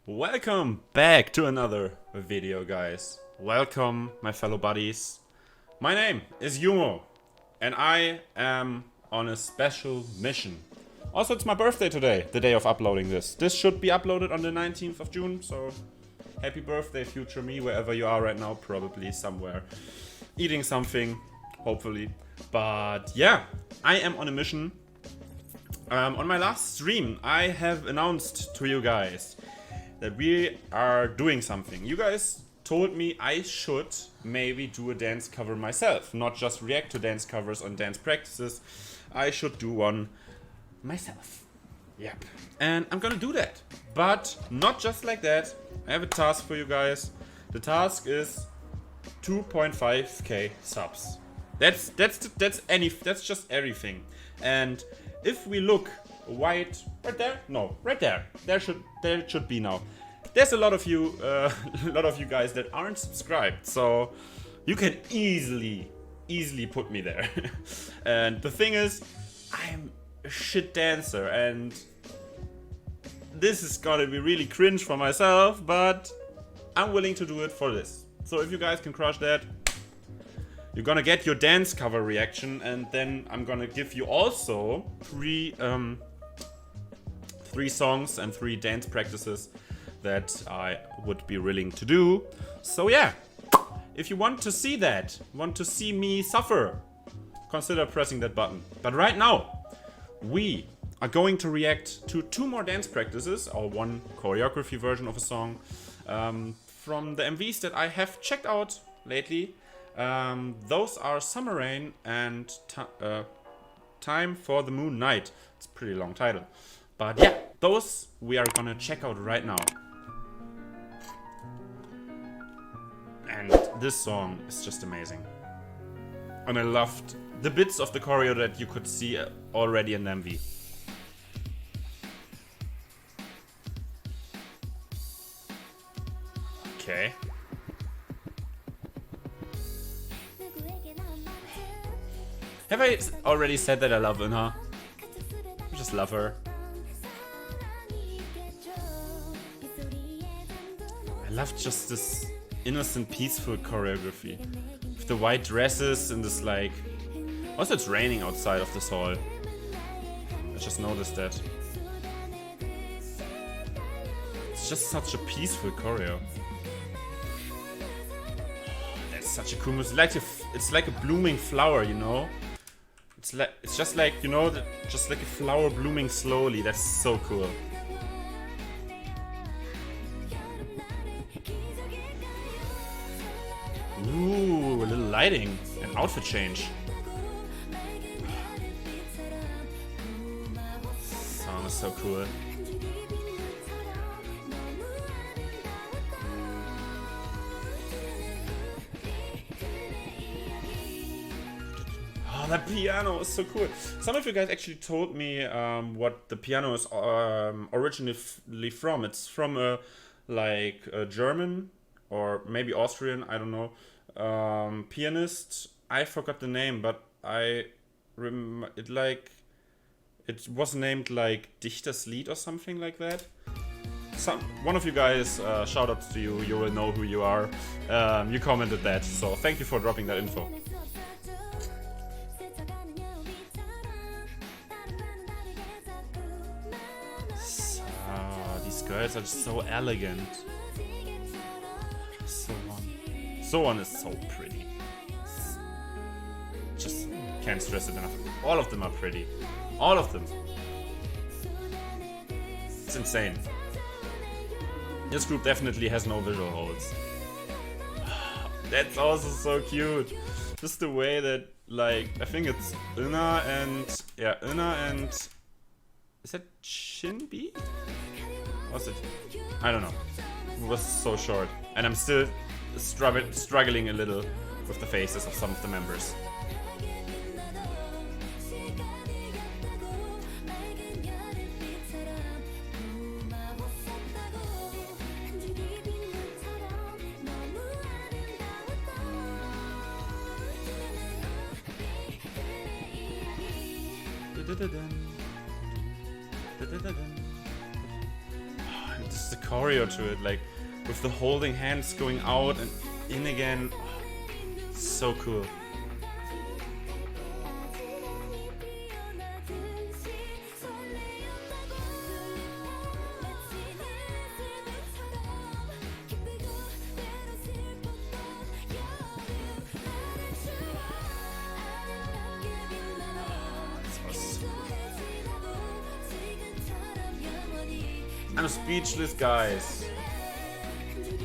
Welcome back to another video, guys. Welcome, my fellow buddies. My name is Yumo, and I am on a special mission. Also, it's my birthday today, the day of uploading this. This should be uploaded on the 19th of June, so happy birthday, future me, wherever you are right now, probably somewhere eating something, hopefully. But yeah, I am on a mission. On my last stream, I have announced to you guys that we are doing something. You guys told me I should maybe do a dance cover myself, not just react to dance covers on dance practices. I should do one myself. Yep. And I'm gonna do that. But not just like that. I have a task for you guys. The task is 2.5k subs. That's just everything. And if we look right there, no, right there. There it should be now. There's a lot of you guys that aren't subscribed, so you can easily put me there. And the thing is, I'm a shit dancer, and this is gonna be really cringe for myself, but I'm willing to do it for this. So if you guys can crush that, you're gonna get your dance cover reaction, and then I'm gonna give you also three songs and 3 dance practices that I would be willing to do. So yeah, if you want to see that, want to see me suffer, consider pressing that button. But right now, we are going to react to 2 more dance practices, or 1 choreography version of a song, from the MVs that I have checked out lately. Those are Summer Rain and Time for the Moon Night. It's a pretty long title. But yeah, those we are gonna check out right now. And this song is just amazing. And I loved the bits of the choreo that you could see already in the MV. Okay. Have I already said that I love LOONA? I just love her. I love just this innocent, peaceful choreography. With the white dresses and this like... Also, it's raining outside of this hall. I just noticed that. It's just such a peaceful choreo. That's such a cool move. It's like a blooming flower, you know? It's just like, you know, just like a flower blooming slowly. That's so cool. Ooh, a little lighting and outfit change. Song is so cool. Oh, that piano is so cool. Some of you guys actually told me what the piano is originally from. It's from a German or maybe Austrian, I don't know, pianist. I forgot the name, but I remember it was named like Dichter's Lied or something like that. One of you guys, shout out to you. You will know who you are. You commented that, so thank you for dropping that info. Girls are just so elegant. So on is so pretty. Just can't stress it enough. All of them are pretty. All of them. It's insane. This group definitely has no visual holes. That's also so cute. Just the way that, like, I think it's LOONA and is that Shinbi? Was it? I don't know. It was so short. And I'm still struggling a little with the faces of some of the members. choreo to it, like with the holding hands going out and in again. Oh, so cool. I'm speechless, guys.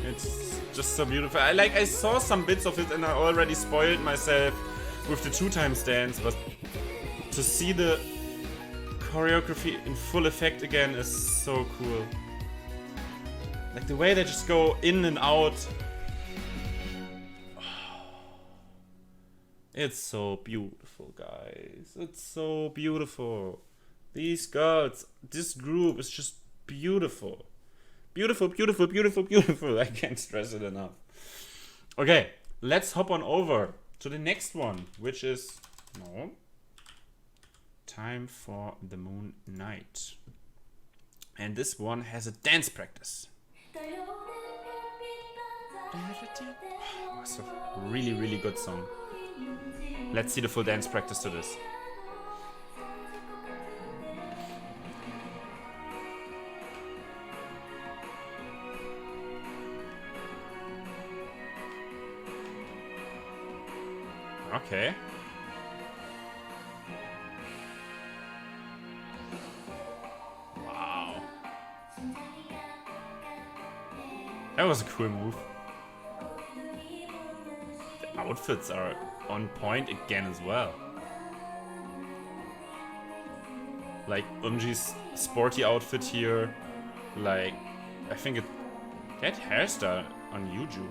It's just so beautiful. I saw some bits of it and I already spoiled myself with the 2x dance, but to see the choreography in full effect again is so cool. Like the way they just go in and out. It's so beautiful, guys. It's so beautiful. These girls, this group is just beautiful. Beautiful, beautiful, beautiful, beautiful. I can't stress it enough. Okay, let's hop on over to the next one, which is Time for the Moon Night. And this one has a dance practice. Oh, it's a really, really good song. Let's see the full dance practice to this. Okay. Wow. That was a cool move. The outfits are on point again as well. Like Eunji's sporty outfit here. Like, I think that hairstyle on Yuju.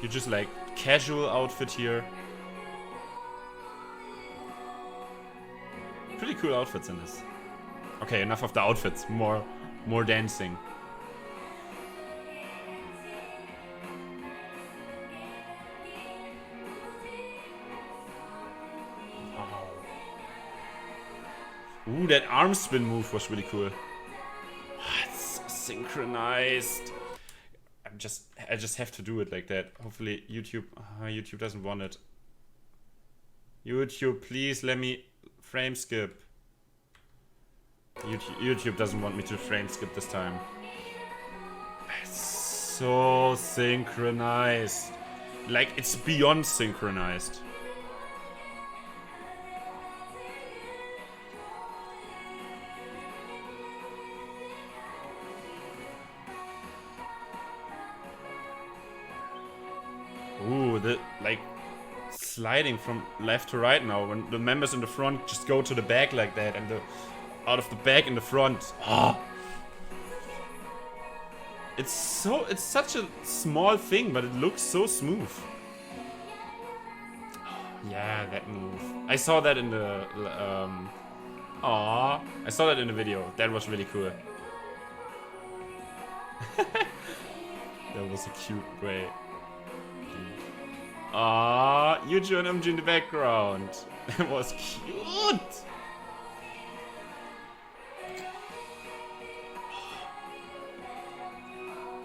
You just like casual outfit here. Pretty cool outfits in this. Okay, enough of the outfits. More dancing. Wow. Ooh, that arm spin move was really cool. It's so synchronized. I just have to do it like that. Hopefully YouTube doesn't want it. YouTube, please let me frame skip. YouTube doesn't want me to frame skip this time. It's so synchronized. Like, it's beyond synchronized. Ooh, the like sliding from left to right now when the members in the front just go to the back like that and the out of the back in the front. Ah. It's such a small thing, but it looks so smooth. Yeah, that move. I saw that in the I saw that in the video. That was really cool. That was a cute way. Yuju and Eunji in the background. That was cute.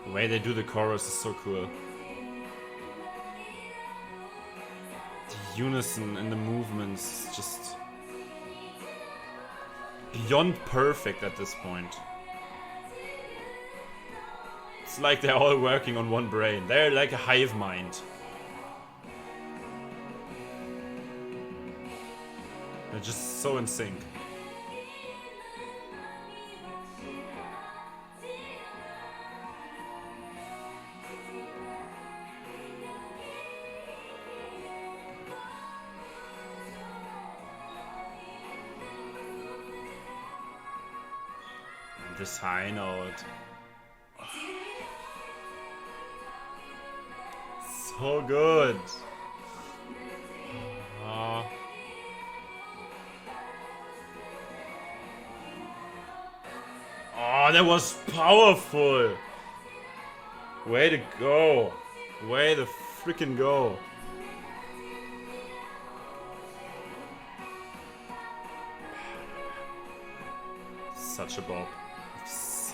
The way they do the chorus is so cool. The unison in the movements is just beyond perfect at this point. It's like they're all working on one brain. They're like a hive mind. They're just so in sync. And this high note. So good. Oh, that was powerful. Way to go. Way to freaking go. Such a bob.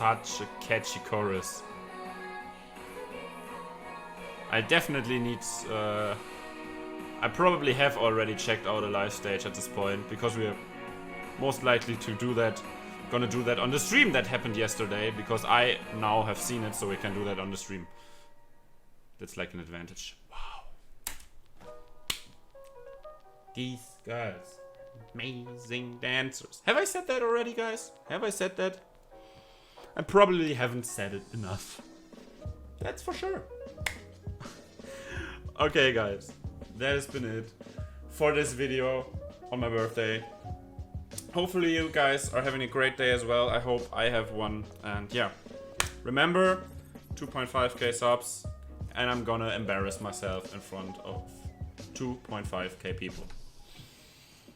such a catchy chorus. I definitely need... I probably have already checked out a live stage at this point, because we are most likely to do that. Gonna do that on the stream that happened yesterday, because I now have seen it, so we can do that on the stream. That's like an advantage. Wow. These girls, amazing dancers. Have I said that already, guys? Have I said that? I probably haven't said it enough. That's for sure. Okay, guys. That has been it for this video on my birthday. Hopefully you guys are having a great day as well. I hope I have one. And yeah, remember 2.5k subs and I'm gonna embarrass myself in front of 2.5k people.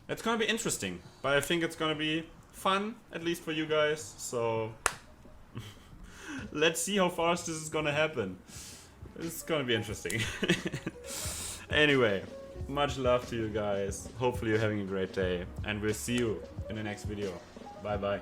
It's gonna be interesting, but I think it's gonna be fun, at least for you guys. So let's see how fast this is gonna happen. It's gonna be interesting. Anyway, much love to you guys. Hopefully you're having a great day, and we'll see you in the next video. Bye bye.